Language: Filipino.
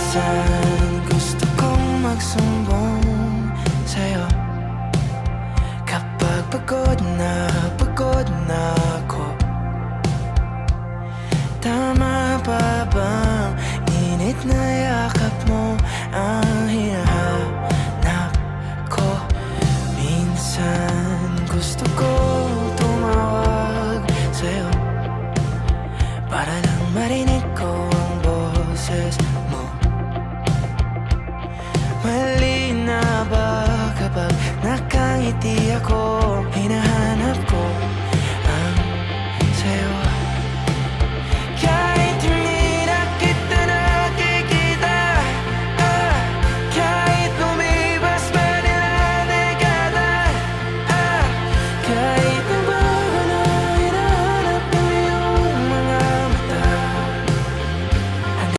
Minsan gusto kong magsumbong sa'yo kapag pagod na ako. Tama pa bang init na yakap mo ang hinahanap ko? Minsan gusto ko tumawag sa'yo para lang marinig ko ang boses mo. Mali na ba kapag nakangiti ako?